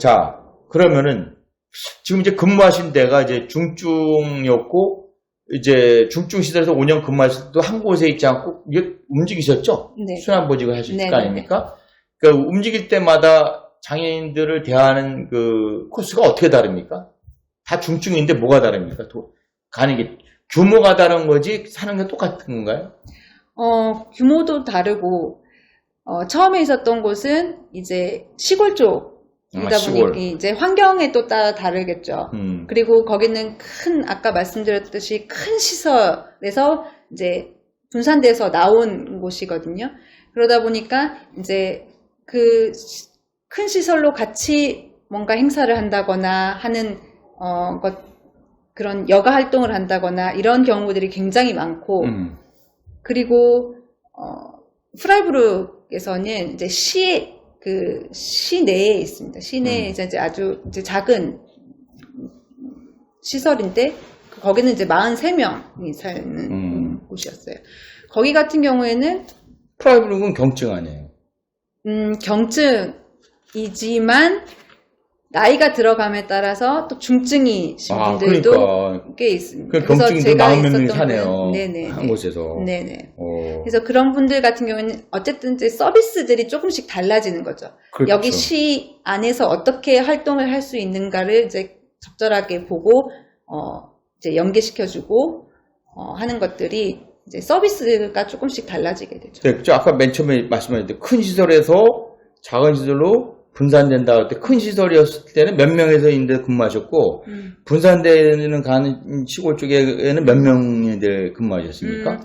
자, 그러면은 지금 이제 근무하신 데가 이제 중증이었고 이제 중증시설에서 5년 근무하실 때도 한 곳에 있지 않고 이게 움직이셨죠? 네. 순환보직을 하실 네, 거 아닙니까? 그러니까 움직일 때마다 장애인들을 대하는 그 코스가 어떻게 다릅니까? 다 중증인데 뭐가 다릅니까? 가는 게 규모가 다른 거지 사는 게 똑같은 건가요? 규모도 다르고 처음에 있었던 곳은 이제 시골 쪽이다 시골. 보니 이제 환경에 또 따라 다르겠죠. 그리고 거기는 아까 말씀드렸듯이 큰 시설에서 이제 분산돼서 나온 곳이거든요. 그러다 보니까 이제 그 큰 시설로 같이 뭔가 행사를 한다거나 하는 그런 여가 활동을 한다거나 이런 경우들이 굉장히 많고 그리고 프라이부르크에서는 이제 시내에 있습니다. 시내에 이제 아주 이제 작은 시설인데 거기는 이제 43명이 사는 곳이었어요. 거기 같은 경우에는 프라이브룩은 경증 아니에요? 경증이지만 나이가 들어감에 따라서 또 중증이신 분들도 그러니까. 꽤 있습니다. 그 경증도 40몇 명이 사네요. 네네. 한 곳에서. 네네. 그래서 그런 분들 같은 경우에는 어쨌든 이제 서비스들이 조금씩 달라지는 거죠. 그렇죠. 여기 시 안에서 어떻게 활동을 할 수 있는가를 이제 적절하게 보고 이제 연계시켜주고 하는 것들이 이제 서비스가 조금씩 달라지게 되죠. 네, 그렇죠. 아까 맨 처음에 말씀하셨는데 큰 시설에서 작은 시설로 분산된다 할 때 큰 시설이었을 때는 몇 명에서 인데 근무하셨고 분산되는 가는 시골 쪽에는 몇 명인데 근무하셨습니까?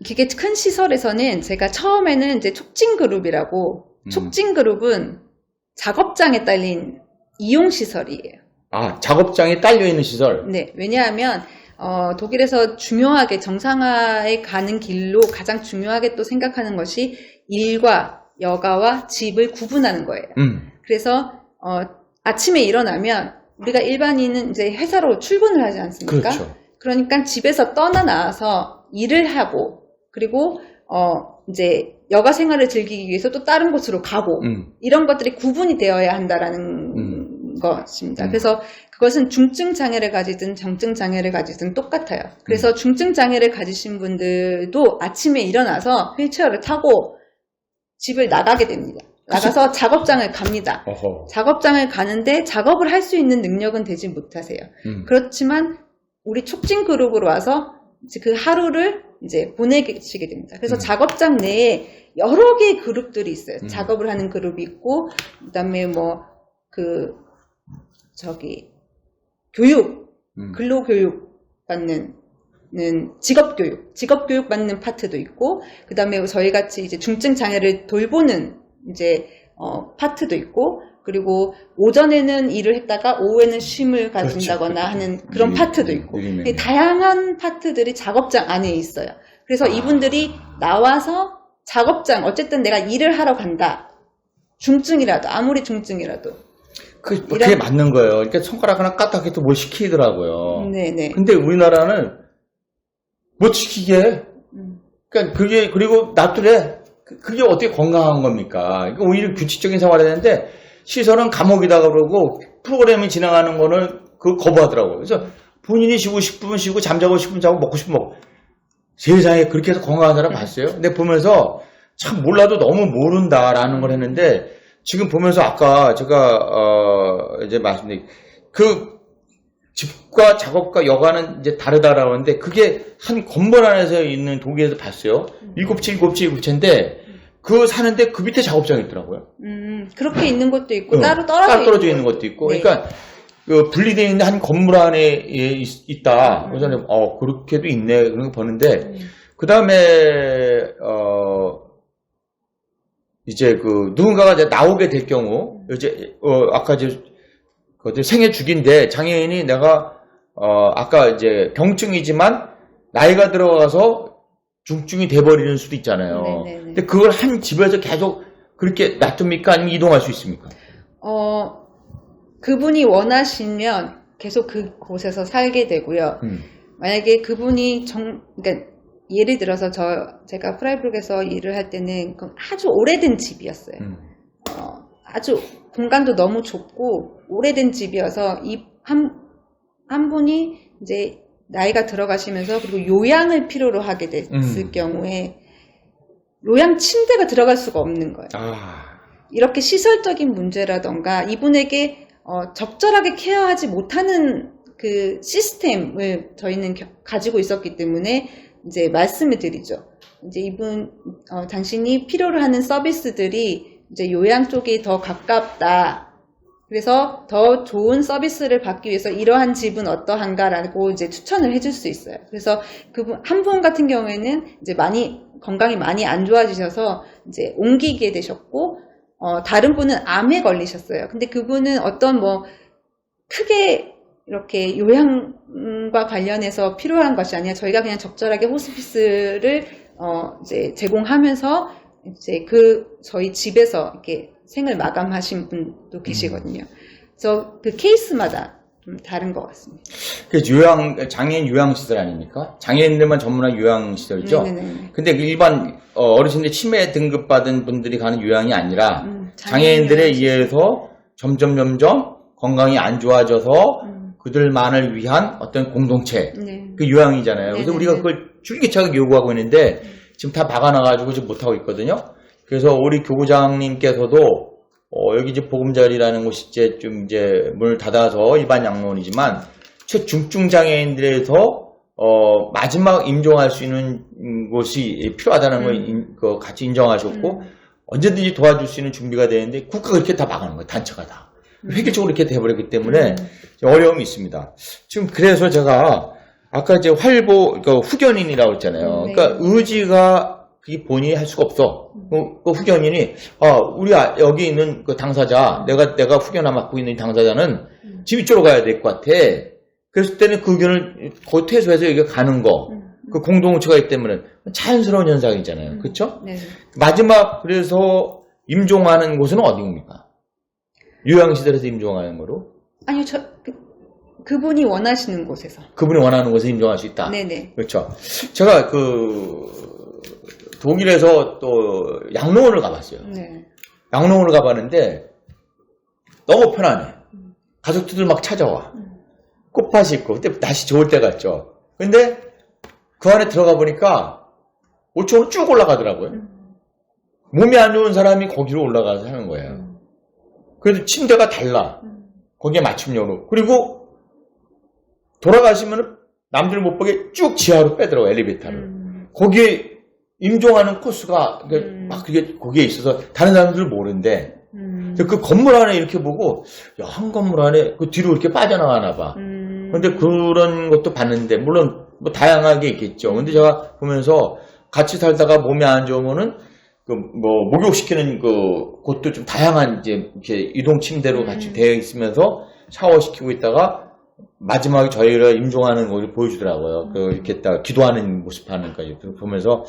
그게 큰 시설에서는 제가 처음에는 이제 촉진그룹이라고 촉진그룹은 작업장에 딸린 이용시설이에요. 아, 작업장에 딸려있는 시설? 네, 왜냐하면 독일에서 중요하게 정상화에 가는 길로 가장 중요하게 또 생각하는 것이 일과 여가와 집을 구분하는 거예요. 그래서 아침에 일어나면 우리가 일반인은 이제 회사로 출근을 하지 않습니까? 그렇죠. 그러니까 집에서 떠나 나와서 일을 하고 그리고 이제 여가 생활을 즐기기 위해서 또 다른 곳으로 가고 이런 것들이 구분이 되어야 한다라는 것입니다. 그래서 그것은 중증 장애를 가지든 정증 장애를 가지든 똑같아요. 그래서 중증 장애를 가지신 분들도 아침에 일어나서 휠체어를 타고 집을 나가게 됩니다. 나가서 작업장을 갑니다. 어허. 작업장을 가는데 작업을 할 수 있는 능력은 되지 못하세요. 그렇지만 우리 촉진 그룹으로 와서 이제 그 하루를 이제 보내시게 됩니다. 그래서 작업장 내에 여러 개의 그룹들이 있어요. 작업을 하는 그룹이 있고, 그 다음에 교육, 근로교육 받는 직업교육 받는 파트도 있고, 그 다음에 저희 같이 이제 중증 장애를 돌보는 이제 파트도 있고, 그리고 오전에는 일을 했다가 오후에는 쉼을 가진다거나 그렇죠. 하는 그런 파트도 있고, 다양한 파트들이 작업장 안에 있어요. 그래서 이분들이 나와서 작업장, 어쨌든 내가 일을 하러 간다. 중증이라도, 아무리 중증이라도. 그게 맞는 거예요. 그러니까 손가락 하나 까딱해도 뭘 시키더라고요. 네네. 근데 우리나라는 못 시키게. 그러니까 그리고 놔두래. 그게 어떻게 건강한 겁니까? 그러니까 오히려 규칙적인 생활을 해야 되는데, 시설은 감옥이다 그러고, 프로그램이 진행하는 거는 거부하더라고요. 그래서 본인이 쉬고 싶으면 쉬고, 잠자고 싶으면 자고, 먹고 싶으면 먹고. 세상에 그렇게 해서 건강한 사람 봤어요? 근데 보면서 참 몰라도 너무 모른다라는 걸 했는데, 지금 보면서 아까 제가, 이제 말씀드린, 집과 작업과 여가는 이제 다르다라고 하는데, 그게 한 건물 안에서 있는 독일에서 봤어요. 7채인데, 사는데 그 밑에 작업장이 있더라고요. 그렇게 있는 것도 있고, 따로 떨어져 있는 것도 있고. 네. 그러니까, 분리되어 있는 한 건물 안에 있다. 그래서 그렇게도 있네. 그런 거 보는데, 그 다음에, 이제 누군가가 이제 나오게 될 경우, 이제, 아까 생애 주기인데, 장애인이 내가, 아까 이제 경증이지만, 나이가 들어가서 중증이 돼버리는 수도 있잖아요. 네네네. 근데 그걸 한 집에서 계속 그렇게 놔둡니까? 아니면 이동할 수 있습니까? 그분이 원하시면 계속 그곳에서 살게 되고요. 만약에 그분이 그러니까 예를 들어서 제가 프라이부르크에서 일을 할 때는 아주 오래된 집이었어요. 아주 공간도 너무 좁고 오래된 집이어서 한 분이 이제 나이가 들어가시면서 그리고 요양을 필요로 하게 됐을 경우에 요양 침대가 들어갈 수가 없는 거예요. 이렇게 시설적인 문제라던가 이분에게 적절하게 케어하지 못하는 그 시스템을 저희는 가지고 있었기 때문에 이제 말씀을 드리죠. 이제 당신이 필요로 하는 서비스들이 이제 요양 쪽이 더 가깝다. 그래서 더 좋은 서비스를 받기 위해서 이러한 집은 어떠한가라고 이제 추천을 해줄 수 있어요. 그래서 한 분 같은 경우에는 이제 건강이 많이 안 좋아지셔서 이제 옮기게 되셨고, 다른 분은 암에 걸리셨어요. 근데 그분은 어떤 크게 이렇게 요양과 관련해서 필요한 것이 아니라 저희가 그냥 적절하게 호스피스를 이제 제공하면서 이제 저희 집에서 이렇게 생을 마감하신 분도 계시거든요. 그래서 그 케이스마다 좀 다른 것 같습니다. 그 장애인 요양시설 아닙니까? 장애인들만 전문한 요양시설이죠? 네네네. 근데 일반 어르신들 치매 등급받은 분들이 가는 요양이 아니라 장애인들에 의해서 점점 건강이 안 좋아져서 그들만을 위한 어떤 공동체, 그 요양이잖아요. 그래서 우리가 그걸 줄기차게 요구하고 있는데 지금 다 막아놔가지고 지금 못하고 있거든요. 그래서 우리 교구장님께서도 여기 이제 보금자리라는 곳이 이제 문을 닫아서 일반 양로원이지만 최중증 장애인들에서 마지막 임종할 수 있는 곳이 필요하다는 걸 같이 인정하셨고 언제든지 도와줄 수 있는 준비가 되는데 국가가 이렇게 다 막아놓은 거예요. 단체가 다. 획일적으로 이렇게 돼버렸기 때문에 어려움이 있습니다. 지금 그래서 제가 아까 이제 그러니까 후견인이라고 했잖아요. 그러니까 의지가 본인이 할 수가 없어. 그 후견인이 우리 여기 있는 그 당사자, 내가 후견을 맡고 있는 당사자는 집 이쪽으로 가야 될 것 같아. 그랬을 때는 그 의견을 거의 퇴소해서 여기 가는 거. 그 공동체가 있기 때문에 자연스러운 현상이잖아요. 그렇죠? 네. 마지막 그래서 임종하는 곳은 어디입니까? 요양시설에서 임종하는 거로? 아니요, 그분이 원하시는 곳에서. 그분이 원하는 곳에 임종할 수 있다. 네네. 그렇죠. 제가 독일에서 또 양로원을 가봤어요. 네. 양로원을 가봤는데 너무 편하네. 가족들도 막 찾아와. 꽃밭이 있고 그때 날씨 좋을 때 갔죠. 근데 그 안에 들어가 보니까 5층으로 쭉 올라가더라고요. 몸이 안 좋은 사람이 거기로 올라가서 사는 거예요. 그래도 침대가 달라. 거기에 맞춤형으로. 그리고 돌아가시면 남들 못 보게 쭉 지하로 빼더라고요. 엘리베이터를. 거기에 임종하는 코스가 막 그게 거기에 있어서 다른 사람들은 모르는데 그 건물 안에 이렇게 보고 한 건물 안에 그 뒤로 이렇게 빠져나가나 봐. 근데 그런 것도 봤는데 물론 다양하게 있겠죠. 근데 제가 보면서 같이 살다가 몸이 안 좋으면은 목욕시키는 곳도 좀 다양한 이제 이렇게 이동 침대로 같이 되어 있으면서 샤워시키고 있다가 마지막에 저희가 임종하는 걸 보여주더라고요. 이렇게 딱 기도하는 모습 하는 까지 보면서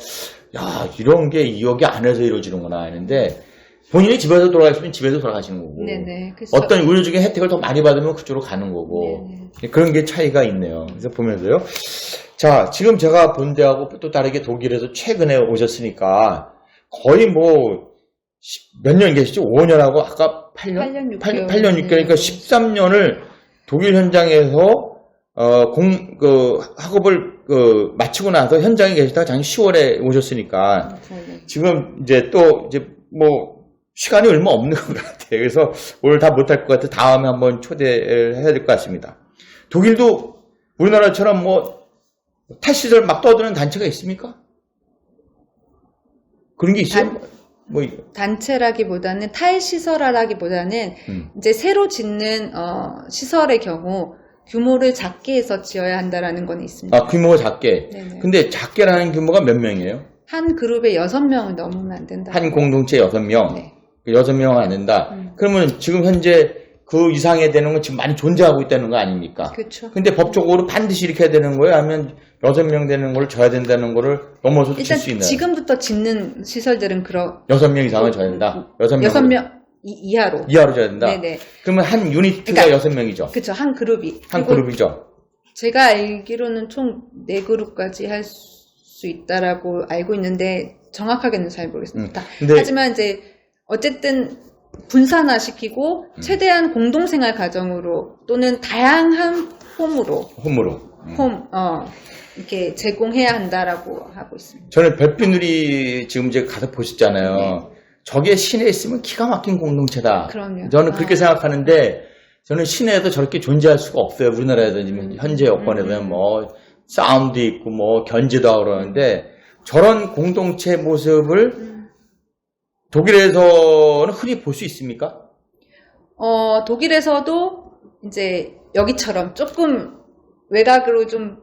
이런 게 여기 안에서 이루어지는구나 했는데 본인이 집에서 돌아가시면 집에서 돌아가시는 거고 네네, 어떤 의료적인 혜택을 더 많이 받으면 그쪽으로 가는 거고 네네. 그런 게 차이가 있네요. 그래서 보면서요. 자, 지금 제가 본 데하고 또 다르게 독일에서 최근에 오셨으니까 거의 몇 년 계시죠? 5년하고 아까 8년 6개월 그러니까 13년을 독일 현장에서 학업을 마치고 나서 현장에 계시다가 작년 10월에 오셨으니까 지금 이제 시간이 얼마 없는 것 같아요. 그래서 오늘 다 못할 것 같아 다음에 한번 초대를 해야 될 것 같습니다. 독일도 우리나라처럼 탈시설 막 떠드는 단체가 있습니까? 그런 게 있어요? 단체라기보다는 탈시설화라기보다는 이제 새로 짓는 시설의 경우 규모를 작게 해서 지어야 한다라는 건 있습니다. 규모가 작게. 네네. 근데 작게라는 규모가 몇 명이에요? 한 그룹에 6명을 넘으면 안 된다. 한 공동체 6명. 네. 6명은 안 된다. 그러면 지금 현재 그 이상에 되는 건 지금 많이 존재하고 있다는 거 아닙니까? 그렇죠. 근데 법적으로 반드시 이렇게 해야 되는 거예요? 아니면 6명 되는 걸 져야 된다는 거를 넘어서 칠 수 있나요? 일단 지금부터 짓는 시설들은 6명 이상은 져야 된다? 6명 이하로. 이하로 져야 된다? 네네. 그러면 한 유니트가 6명이죠? 그렇죠. 한 그룹이. 한 그룹이죠? 제가 알기로는 총 4그룹까지 할 수 있다라고 알고 있는데 정확하게는 잘 모르겠습니다. 하지만 이제 어쨌든 분산화시키고 최대한 공동생활 가정으로 또는 다양한 홈으로 이렇게 제공해야 한다라고 하고 있습니다. 저는 별빛누리 지금 이제 가서 보셨잖아요. 네. 저게 시내에 있으면 기가 막힌 공동체다. 그럼요. 저는 그렇게 생각하는데 저는 시내에도 저렇게 존재할 수가 없어요. 우리나라에도 지금 현재 여건에도 뭐 싸움도 있고 뭐 견제도 하고 그러는데 저런 공동체 모습을 독일에서는 흔히 볼 수 있습니까? 독일에서도 이제 여기처럼 조금 외곽으로 좀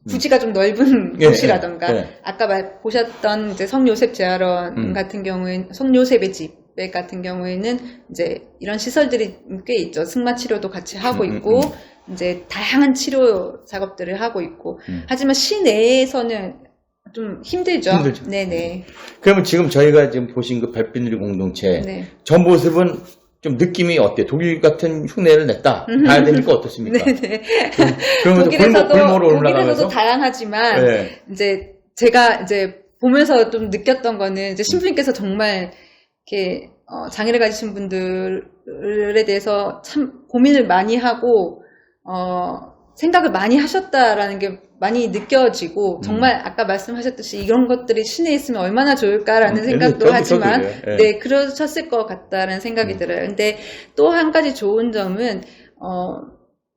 부지가 좀 넓은 곳이라던가 아까 보셨던 이제 성요셉 재활원 같은 경우에는 성요셉의 집 같은 경우에는 이제 이런 시설들이 꽤 있죠. 승마 치료도 같이 하고 있고 이제 다양한 치료 작업들을 하고 있고 하지만 시내에서는 좀 힘들죠. 네네. 그러면 지금 저희가 지금 보신 그 별빛누리 공동체 저 모습은 좀 느낌이 어때요? 독일 같은 흉내를 냈다. 봐야 되니까 어떻습니까? 네네. 그러면서 독일에서도 다양하지만 이제 제가 이제 보면서 좀 느꼈던 거는 이제 신부님께서 정말 이렇게 장애를 가지신 분들에 대해서 참 고민을 많이 하고 생각을 많이 하셨다라는 게 많이 느껴지고 정말 아까 말씀하셨듯이 이런 것들이 시내에 있으면 얼마나 좋을까라는 생각도 하지만 네 그러셨을 것 같다라는 생각이 들어요. 근데 또 한 가지 좋은 점은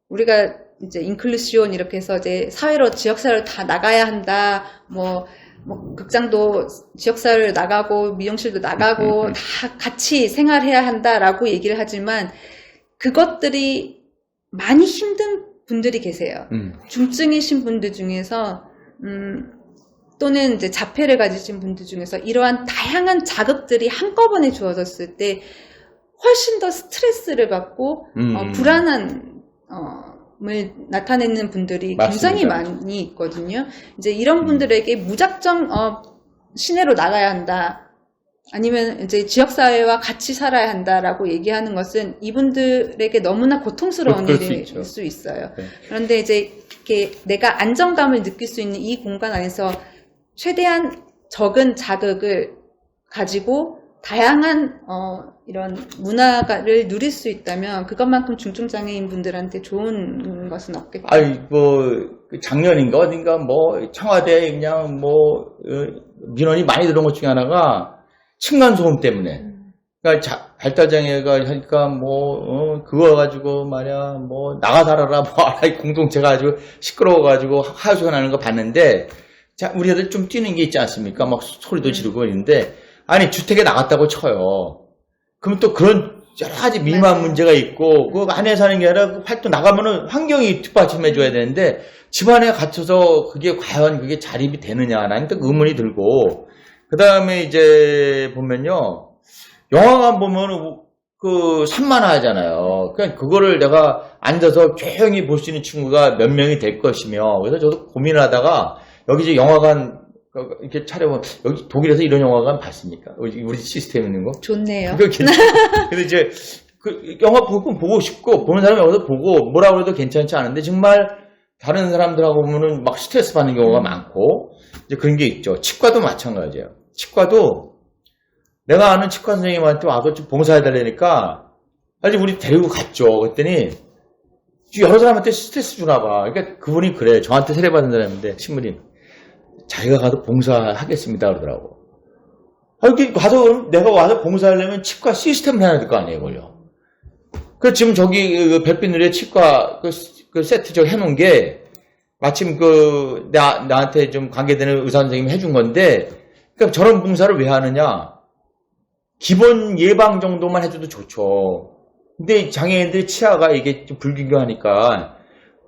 우리가 이제 인클루시온 이렇게 해서 이제 사회로 지역사회로 다 나가야 한다. 뭐 극장도 지역사회를 나가고 미용실도 나가고 다 같이 생활해야 한다라고 얘기를 하지만 그것들이 많이 힘든 분들이 계세요. 중증이신 분들 중에서 또는 이제 자폐를 가지신 분들 중에서 이러한 다양한 자극들이 한꺼번에 주어졌을 때 훨씬 더 스트레스를 받고 불안함을 나타내는 분들이 맞습니다. 굉장히 많이 있거든요. 이제 이런 분들에게 무작정 시내로 나가야 한다. 아니면 이제 지역사회와 같이 살아야 한다라고 얘기하는 것은 이분들에게 너무나 고통스러운 일일 수 있어요. 그런데 이제 이렇게 내가 안정감을 느낄 수 있는 이 공간 안에서 최대한 적은 자극을 가지고 다양한 이런 문화를 누릴 수 있다면 그것만큼 중증장애인 분들한테 좋은 것은 없겠죠. 작년인가 어딘가 뭐 청와대에 그냥 민원이 많이 들어온 것 중에 하나가 층간소음 때문에. 그러니까 발달장애가 하니까 그거 가지고 말이야 나가 살아라 공동체가 아주 시끄러워가지고 하소연 하는 거 봤는데 우리 애들 좀 뛰는 게 있지 않습니까? 막 소리도 지르고 있는데 아니 주택에 나갔다고 쳐요. 그럼 또 그런 여러 가지 미만 문제가 있고 그 안에 사는 게 아니라 그 활동 나가면은 환경이 뒷받침해 줘야 되는데 집안에 갇혀서 그게 과연 그게 자립이 되느냐라는 또 의문이 들고 그 다음에 이제 보면요 영화관 보면 그 산만하잖아요. 그냥 그거를 내가 앉아서 조용히 볼 수 있는 친구가 몇 명이 될 것이며 그래서 저도 고민을 하다가 여기 이제 영화관 이렇게 차려보면 여기 독일에서 이런 영화관 봤습니까? 우리 시스템 있는 거? 좋네요. 근데 이제 그 영화 보고 싶고 보는 사람이 여기서 보고 뭐라 그래도 괜찮지 않은데 정말 다른 사람들하고 보면은 막 스트레스 받는 경우가 많고 이제 그런 게 있죠. 치과도 마찬가지예요. 치과도 내가 아는 치과 선생님한테 와서 좀 봉사해달라니까 아직 우리 데리고 갔죠. 그랬더니 여러 사람한테 스트레스 주나 봐. 그러니까 그분이 그래. 저한테 세례받은 사람인데 신부님 자기가 가서 봉사하겠습니다 그러더라고. 이렇게 가서 내가 와서 봉사하려면 치과 시스템을 해야 될 거 아니에요, 이걸요. 그 지금 저기 별빛누리의 치과 그 세트 저 해놓은 게 마침 나한테 좀 관계되는 의사 선생님이 해준 건데, 그러니까 저런 봉사를 왜 하느냐? 기본 예방 정도만 해줘도 좋죠. 근데 장애인들의 치아가 이게 좀 불균형하니까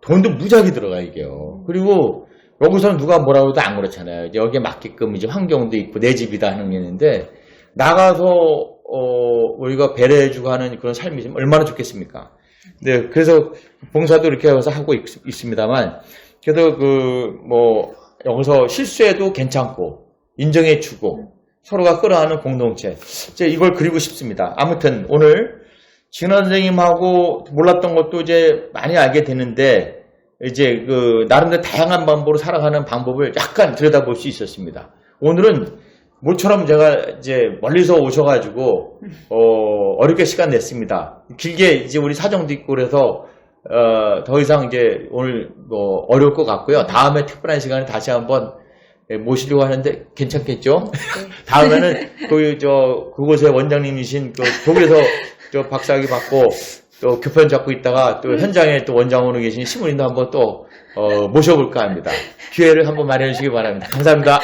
돈도 무지하게 들어가 이게요. 그리고 여기서는 누가 뭐라고 해도 안 그렇잖아요. 여기에 맞게끔 이제 환경도 있고 내 집이다 하는 게 있는데 나가서 우리가 배려해주고 하는 그런 삶이 좀 얼마나 좋겠습니까? 네, 그래서 봉사도 이렇게 해서 하고 있습니다만 그래도 여기서 실수해도 괜찮고 인정해주고 서로가 끌어안는 공동체. 이제 이걸 그리고 싶습니다. 아무튼 오늘 진원 선생님하고 몰랐던 것도 이제 많이 알게 되는데 이제 나름대로 다양한 방법으로 살아가는 방법을 약간 들여다볼 수 있었습니다. 오늘은 모처럼 제가 이제 멀리서 오셔가지고 어렵게 시간 냈습니다. 길게 이제 우리 사정도 있고 그래서 더 이상 이제 오늘 뭐 어려울 것 같고요. 다음에 특별한 시간에 다시 한번 모시려고 하는데 괜찮겠죠? 다음에는 그곳의 원장님이신 독일에서 박사학위 받고 또 교편 잡고 있다가 또 현장에 또 원장으로 계신 신부님도 한번 또 모셔볼까 합니다. 기회를 한번 마련해 주시기 바랍니다. 감사합니다.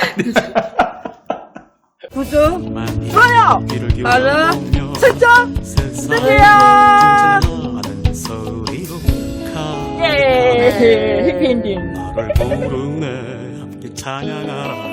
구독, 좋아요, 알람 설정 부탁해요. 예, 해피엔딩. 나를 부르네 함께 찬양하라